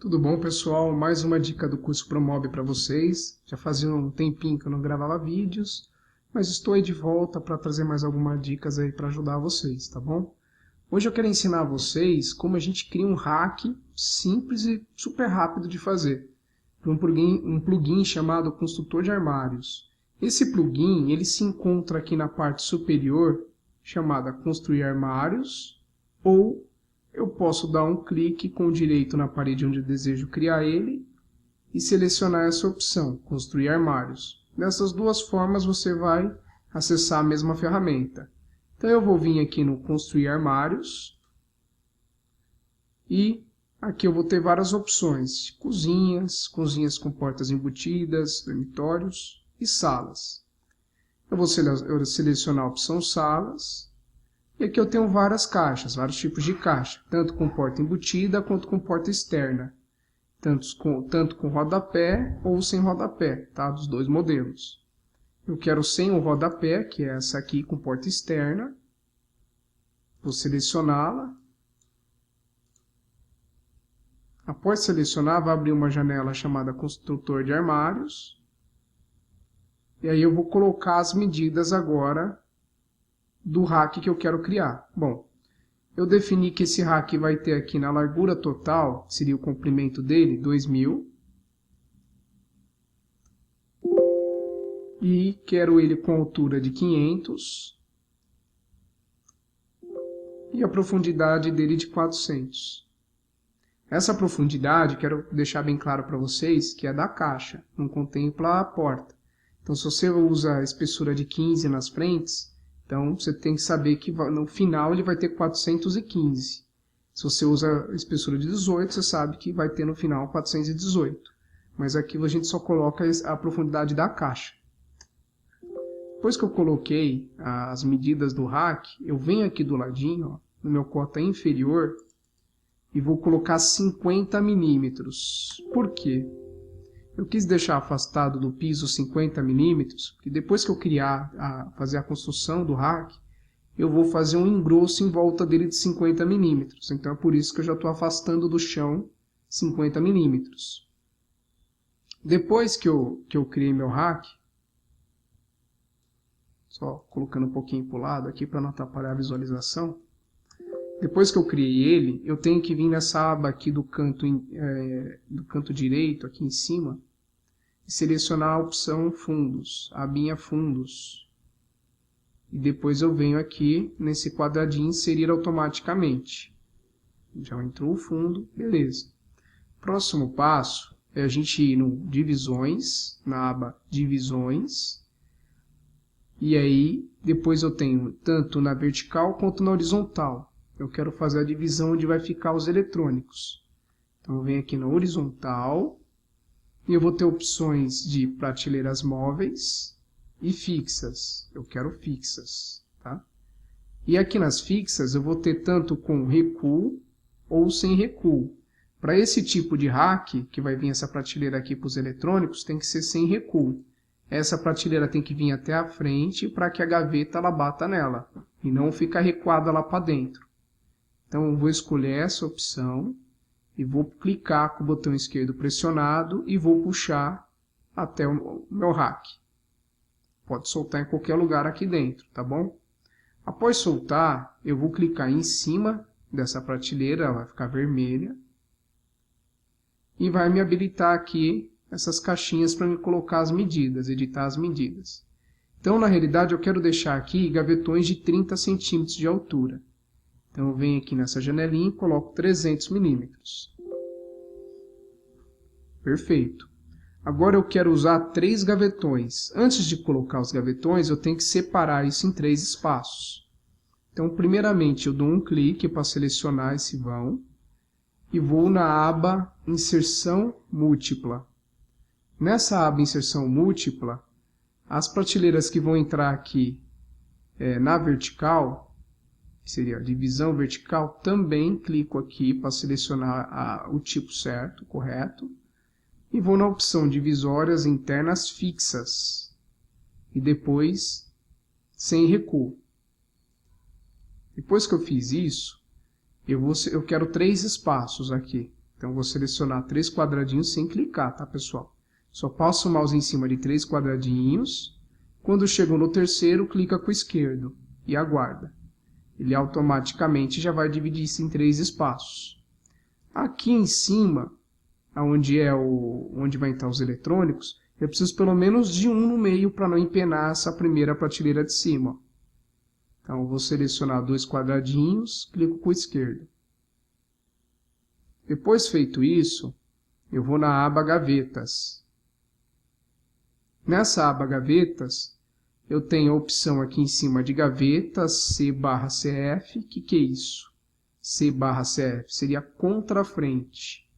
Tudo bom, pessoal? Mais uma dica do curso Promob para vocês. Já fazia um tempinho que eu não gravava vídeos, mas estou aí de volta para trazer mais algumas dicas aí para ajudar vocês, tá bom? Hoje eu quero ensinar a vocês como a gente cria um hack simples e super rápido de fazer, para um plugin chamado Construtor de Armários. Esse plugin ele se encontra aqui na parte superior, chamada Construir Armários, ou eu posso dar um clique com o direito na parede onde eu desejo criar ele e selecionar essa opção, Construir Armários. Dessas duas formas você vai acessar a mesma ferramenta. Então eu vou vir aqui no Construir Armários e aqui eu vou ter várias opções, cozinhas com portas embutidas, dormitórios e salas. Eu vou selecionar a opção salas. E aqui eu tenho várias caixas, vários tipos de caixa, tanto com porta embutida quanto com porta externa, tanto com rodapé ou sem rodapé, tá? Dos dois modelos. Eu quero sem o rodapé, que é essa aqui com porta externa. Vou selecioná-la. Após selecionar, vai abrir uma janela chamada Construtor de Armários. E aí eu vou colocar as medidas agora do rack que eu quero criar. Bom, eu defini que esse rack vai ter aqui na largura total, seria o comprimento dele, 2000. E quero ele com altura de 500. E a profundidade dele de 400. Essa profundidade, quero deixar bem claro para vocês, que é da caixa, não contempla a porta. Então, se você usa a espessura de 15 nas frentes, então você tem que saber que no final ele vai ter 415. Se você usa a espessura de 18, você sabe que vai ter no final 418. Mas aqui a gente só coloca a profundidade da caixa. Depois que eu coloquei as medidas do rack, eu venho aqui do ladinho, ó, no meu cota inferior, e vou colocar 50 milímetros. Por quê? Eu quis deixar afastado do piso 50 milímetros, porque depois que eu fazer a construção do rack, eu vou fazer um engrosso em volta dele de 50 milímetros. Então é por isso que eu já estou afastando do chão 50 milímetros. Depois que eu criei meu rack, só colocando um pouquinho para o lado aqui para não atrapalhar a visualização. Depois que eu criei ele, eu tenho que vir nessa aba aqui do canto direito, aqui em cima, e selecionar a opção Fundos, a abinha Fundos. E depois eu venho aqui nesse quadradinho Inserir automaticamente. Já entrou o fundo, beleza. Próximo passo é a gente ir no Divisões, na aba Divisões. E aí, depois eu tenho tanto na vertical quanto na horizontal. Eu quero fazer a divisão onde vai ficar os eletrônicos. Então eu venho aqui na horizontal e eu vou ter opções de prateleiras móveis e fixas. Eu quero fixas, tá? E aqui nas fixas eu vou ter tanto com recuo ou sem recuo. Para esse tipo de rack, que vai vir essa prateleira aqui para os eletrônicos, tem que ser sem recuo. Essa prateleira tem que vir até a frente para que a gaveta ela bata nela e não ficar recuada lá para dentro. Então eu vou escolher essa opção e vou clicar com o botão esquerdo pressionado e vou puxar até o meu rack. Pode soltar em qualquer lugar aqui dentro, tá bom? Após soltar, eu vou clicar em cima dessa prateleira, ela vai ficar vermelha. E vai me habilitar aqui essas caixinhas para me colocar as medidas, editar as medidas. Então, na realidade, eu quero deixar aqui gavetões de 30 centímetros de altura. Então, eu venho aqui nessa janelinha e coloco 300 milímetros. Perfeito. Agora eu quero usar 3 gavetões. Antes de colocar os gavetões, eu tenho que separar isso em 3 espaços. Então, primeiramente, eu dou um clique para selecionar esse vão e vou na aba Inserção Múltipla. Nessa aba Inserção Múltipla, as prateleiras que vão entrar aqui na vertical, que seria a divisão vertical, também clico aqui para selecionar o tipo certo, correto, e vou na opção Divisórias Internas Fixas, e depois Sem Recuo. Depois que eu fiz isso, eu quero 3 espaços aqui. Então, eu vou selecionar 3 quadradinhos sem clicar, tá, pessoal? Só passo o mouse em cima de 3 quadradinhos. Quando chegou no terceiro, clica com o esquerdo e aguarda. Ele automaticamente já vai dividir isso em 3 espaços. Aqui em cima, onde vai entrar os eletrônicos, eu preciso pelo menos de um no meio para não empenar essa primeira prateleira de cima. Então, eu vou selecionar 2 quadradinhos, clico com o esquerdo. Depois feito isso, eu vou na aba Gavetas. Nessa aba Gavetas, eu tenho a opção aqui em cima de Gavetas C/CF. O que é isso? C/CF seria contrafrente.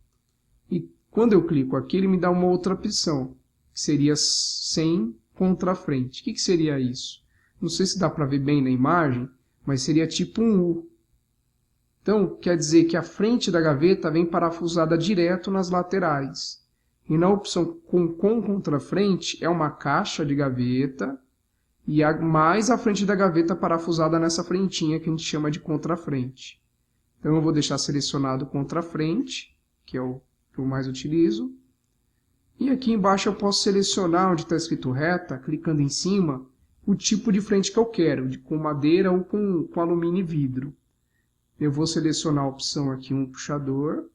E quando eu clico aqui, ele me dá uma outra opção, que seria sem contrafrente. O que seria isso? Não sei se dá para ver bem na imagem, mas seria tipo um U. Então, quer dizer que a frente da gaveta vem parafusada direto nas laterais. E na opção com contrafrente é uma caixa de gaveta e mais a frente da gaveta parafusada nessa frentinha que a gente chama de contrafrente. Então, eu vou deixar selecionado contrafrente, que é o que eu mais utilizo. E aqui embaixo eu posso selecionar onde está escrito reta, clicando em cima, o tipo de frente que eu quero, com madeira ou com alumínio e vidro. Eu vou selecionar a opção aqui, um puxador,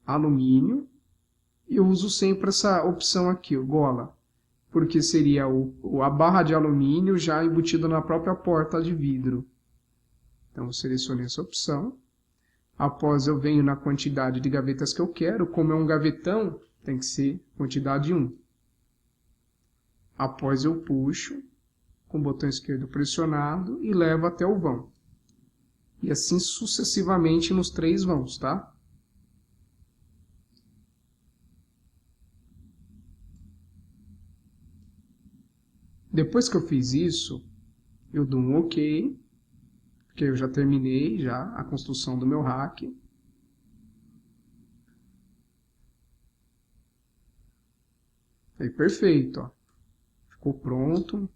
alumínio, e eu uso sempre essa opção aqui, o gola, porque seria a barra de alumínio já embutida na própria porta de vidro. Então, eu selecionei essa opção. Após, eu venho na quantidade de gavetas que eu quero. Como é um gavetão, tem que ser quantidade 1. Após, eu puxo com o botão esquerdo pressionado e levo até o vão. E assim sucessivamente nos 3 vãos, tá? Depois que eu fiz isso, eu dou um OK, porque eu já terminei já a construção do meu rack. Aí, perfeito, ó. Ficou pronto.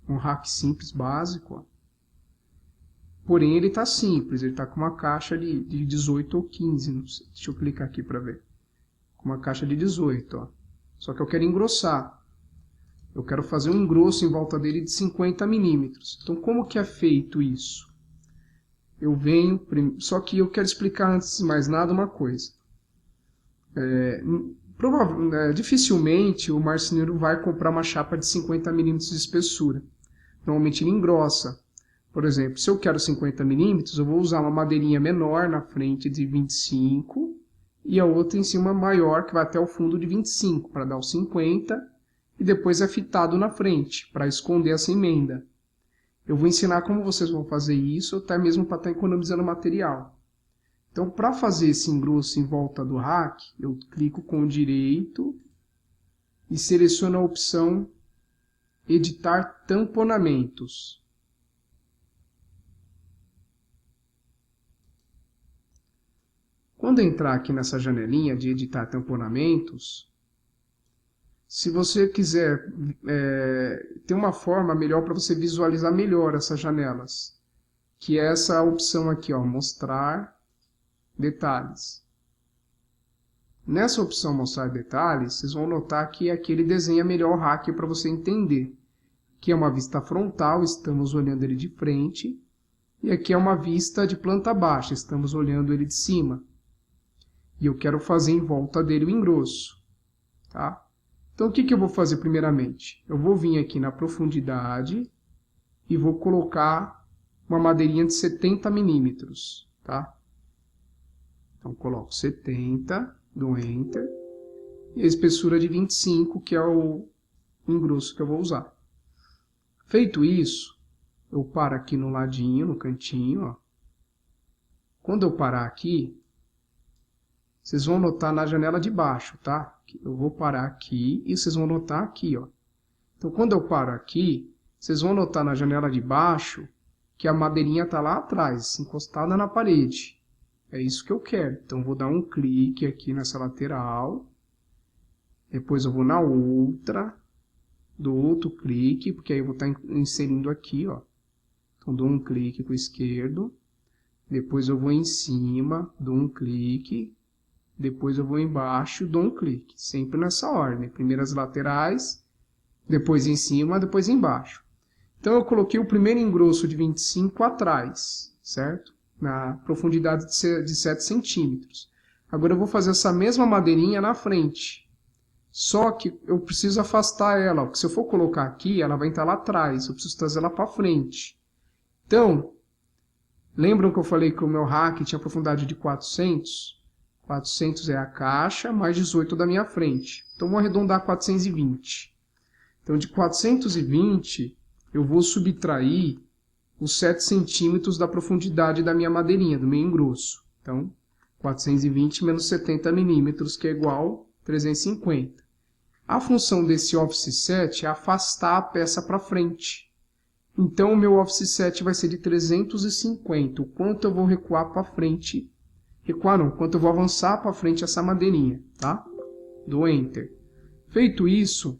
Um rack simples, básico, ó. Porém, ele está simples, ele está com uma caixa de 18 ou 15, não sei. Deixa eu clicar aqui para ver. Com uma caixa de 18, ó. Só que eu quero engrossar. Eu quero fazer um engrosso em volta dele de 50 milímetros. Então, como que é feito isso? Eu venho... Só que eu quero explicar antes de mais nada uma coisa. Dificilmente o marceneiro vai comprar uma chapa de 50 milímetros de espessura. Normalmente ele engrossa. Por exemplo, se eu quero 50 milímetros, eu vou usar uma madeirinha menor na frente de 25 e a outra em cima maior, que vai até o fundo de 25, para dar os 50, e depois é fitado na frente, para esconder essa emenda. Eu vou ensinar como vocês vão fazer isso, até mesmo para estar economizando material. Então, para fazer esse engrosso em volta do rack, eu clico com o direito e seleciono a opção Editar tamponamentos. Quando entrar aqui nessa janelinha de editar tamponamentos, se você quiser ter uma forma melhor para você visualizar melhor essas janelas, que é essa opção aqui, ó, mostrar detalhes. Nessa opção mostrar detalhes, vocês vão notar que aqui ele desenha melhor o rack para você entender. Aqui é uma vista frontal, estamos olhando ele de frente, e aqui é uma vista de planta baixa, estamos olhando ele de cima. E eu quero fazer em volta dele o engrosso, tá? Então, o que eu vou fazer primeiramente? Eu vou vir aqui na profundidade e vou colocar uma madeirinha de 70 milímetros, tá? Então, coloco 70, dou Enter, e a espessura de 25, que é o engrosso que eu vou usar. Feito isso, eu paro aqui no ladinho, no cantinho, ó. Quando eu parar aqui, vocês vão notar na janela de baixo, tá? Eu vou parar aqui e vocês vão notar aqui, ó. Então, quando eu paro aqui, vocês vão notar na janela de baixo que a madeirinha está lá atrás, encostada na parede. É isso que eu quero. Então, eu vou dar um clique aqui nessa lateral. Depois eu vou na outra, dou outro clique, porque aí eu vou estar inserindo aqui, ó. Então, dou um clique com o esquerdo. Depois eu vou em cima, dou um clique. depois eu vou embaixo e dou um clique, sempre nessa ordem, primeiro as laterais, depois em cima, depois embaixo. Então eu coloquei o primeiro engrosso de 25 atrás, certo? Na profundidade de 7 centímetros. Agora eu vou fazer essa mesma madeirinha na frente. Só que eu preciso afastar ela, porque se eu for colocar aqui, ela vai estar lá atrás, eu preciso trazer ela para frente. Então, lembram que eu falei que o meu rack tinha profundidade de 400? 400 é a caixa, mais 18 da minha frente. Então, vou arredondar 420. Então, de 420, eu vou subtrair os 7 centímetros da profundidade da minha madeirinha, do meu engrosso. Então, 420 menos 70 milímetros, que é igual a 350. A função desse offset é afastar a peça para frente. Então, o meu offset vai ser de 350, o quanto eu vou recuar para frente. Recuar não, quanto eu vou avançar para frente essa madeirinha, tá? Do Enter. Feito isso,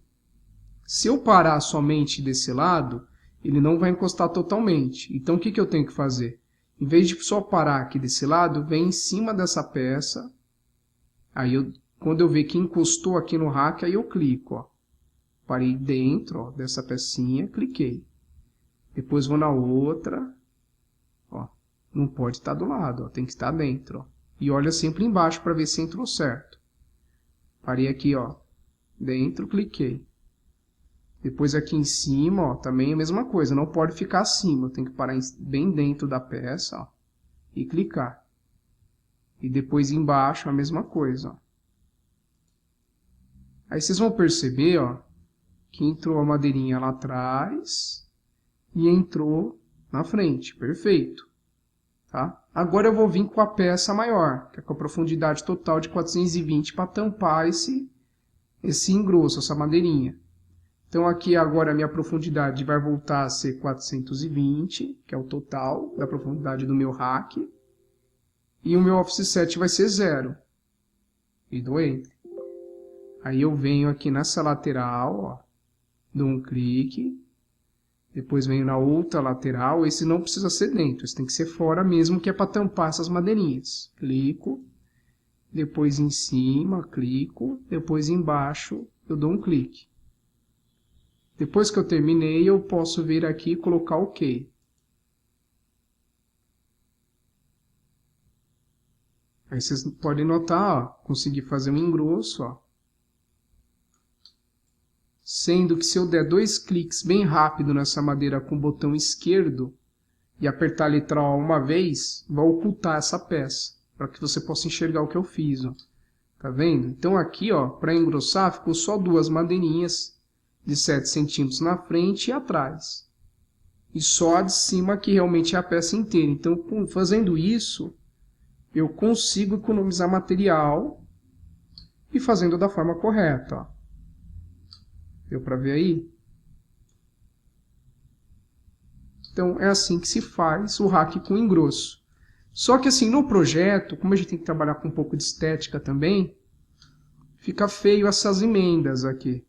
se eu parar somente desse lado, ele não vai encostar totalmente. Então, o que eu tenho que fazer? Em vez de só parar aqui desse lado, vem em cima dessa peça. Aí, quando eu ver que encostou aqui no rack, aí eu clico, ó. Parei dentro, ó, dessa pecinha, cliquei. Depois vou na outra, ó. Não pode estar do lado, ó, tem que estar dentro, ó. E olha sempre embaixo para ver se entrou certo. Parei aqui, ó, dentro, cliquei. Depois aqui em cima, ó, também é a mesma coisa, não pode ficar acima, tem que parar bem dentro da peça, ó, e clicar. E depois embaixo a mesma coisa, ó. Aí vocês vão perceber, ó, que entrou a madeirinha lá atrás e entrou na frente, perfeito. Tá? Agora eu vou vir com a peça maior, que é com a profundidade total de 420 para tampar esse engrosso, essa madeirinha. Então aqui agora a minha profundidade vai voltar a ser 420, que é o total da profundidade do meu rack. E o meu offset vai ser 0. E dou Enter. Aí eu venho aqui nessa lateral, ó, dou um clique. Depois venho na outra lateral, esse não precisa ser dentro, esse tem que ser fora mesmo, que é para tampar essas madeirinhas. Clico, depois em cima, clico, depois embaixo eu dou um clique. Depois que eu terminei, eu posso vir aqui e colocar OK. Aí vocês podem notar, ó, consegui fazer um engrosso, ó. Sendo que se eu der 2 cliques bem rápido nessa madeira com o botão esquerdo e apertar a letra O uma vez, vai ocultar essa peça, para que você possa enxergar o que eu fiz, ó. Tá vendo? Então aqui, ó, para engrossar, ficou só 2 madeirinhas de 7 centímetros na frente e atrás. E só a de cima que realmente é a peça inteira. Então, fazendo isso, eu consigo economizar material e fazendo da forma correta, ó. Deu para ver aí? Então, é assim que se faz o rack com engrosso. Só que assim, no projeto, como a gente tem que trabalhar com um pouco de estética também, fica feio essas emendas aqui.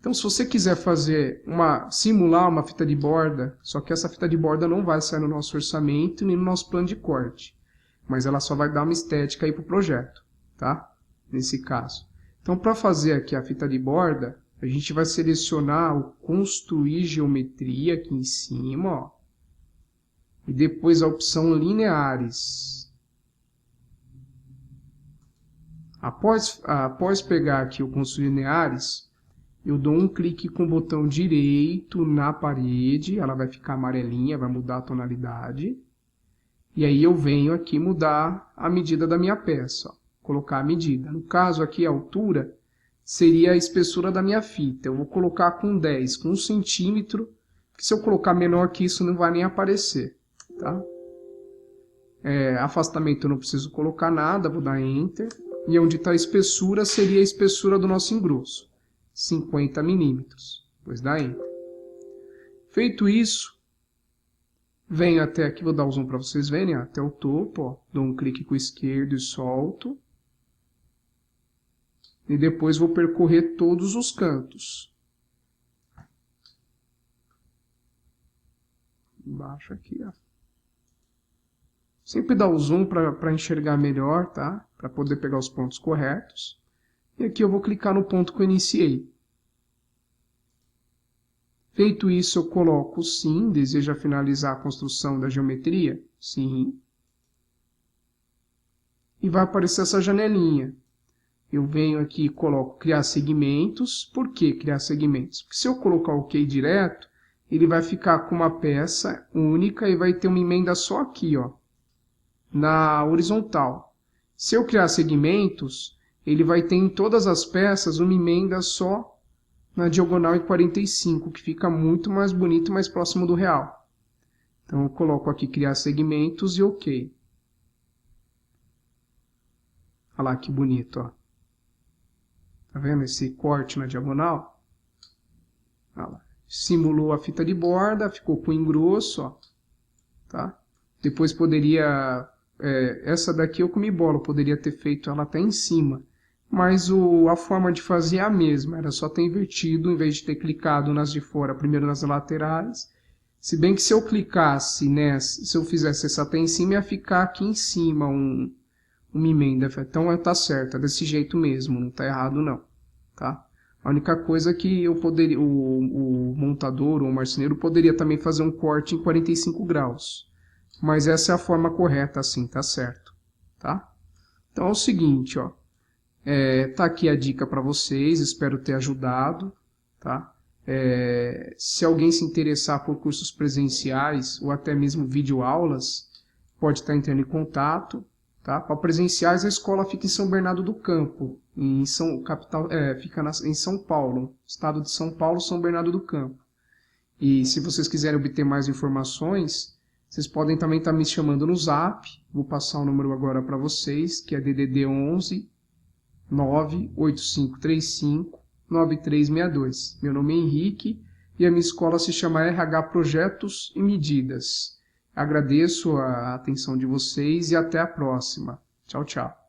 Então, se você quiser simular uma fita de borda, só que essa fita de borda não vai sair no nosso orçamento nem no nosso plano de corte. Mas ela só vai dar uma estética aí para o projeto, tá? Nesse caso. Então, para fazer aqui a fita de borda, a gente vai selecionar o construir geometria aqui em cima, ó, e depois a opção lineares. Após pegar aqui o construir lineares, eu dou um clique com o botão direito na parede, ela vai ficar amarelinha, vai mudar a tonalidade. E aí eu venho aqui mudar a medida da minha peça, ó, colocar a medida. No caso aqui a altura seria a espessura da minha fita. Eu vou colocar com 10, com 1 centímetro, porque se eu colocar menor que isso não vai nem aparecer, tá? Afastamento eu não preciso colocar nada, vou dar Enter. E onde está a espessura seria a espessura do nosso engrosso, 50 milímetros. Depois dá Enter. Feito isso, venho até aqui, vou dar um zoom para vocês verem, até o topo, ó, dou um clique com o esquerdo e solto. E depois vou percorrer todos os cantos. Embaixo aqui, ó. Sempre dá o zoom para enxergar melhor, tá? para poder pegar os pontos corretos. E aqui eu vou clicar no ponto que eu iniciei. Feito isso, eu coloco sim, deseja finalizar a construção da geometria? Sim. E vai aparecer essa janelinha. Eu venho aqui e coloco criar segmentos. Por que criar segmentos? Porque se eu colocar OK direto, ele vai ficar com uma peça única e vai ter uma emenda só aqui, ó, na horizontal. Se eu criar segmentos, ele vai ter em todas as peças uma emenda só na diagonal em 45, que fica muito mais bonito e mais próximo do real. Então eu coloco aqui criar segmentos e OK. Olha lá que bonito, ó. Tá vendo esse corte na diagonal? Olha lá. Simulou a fita de borda, ficou com engrosso, ó. Tá? Depois poderia... essa daqui eu comi bola, poderia ter feito ela até em cima. Mas a forma de fazer é a mesma, era só ter invertido, em vez de ter clicado nas de fora, primeiro nas laterais. Se bem que se eu clicasse nessa, se eu fizesse essa até em cima, ia ficar aqui em cima uma emenda. Então tá certo, é desse jeito mesmo, não tá errado não. Tá? A única coisa que eu poderia, o montador ou o marceneiro poderia também fazer um corte em 45 graus. Mas essa é a forma correta, assim, tá certo. Tá? Então é o seguinte, ó. Tá aqui a dica para vocês, espero ter ajudado. Tá? Se alguém se interessar por cursos presenciais ou até mesmo videoaulas, pode estar entrando em contato. Tá? Para presenciais, a escola fica em São Bernardo do Campo, fica em São Paulo, estado de São Paulo, São Bernardo do Campo. E se vocês quiserem obter mais informações, vocês podem também estar me chamando no Zap. Vou passar o número agora para vocês, que é DDD 11 98535 9362. Meu nome é Henrique e a minha escola se chama RH Projetos e Medidas. Agradeço a atenção de vocês e até a próxima. Tchau, tchau.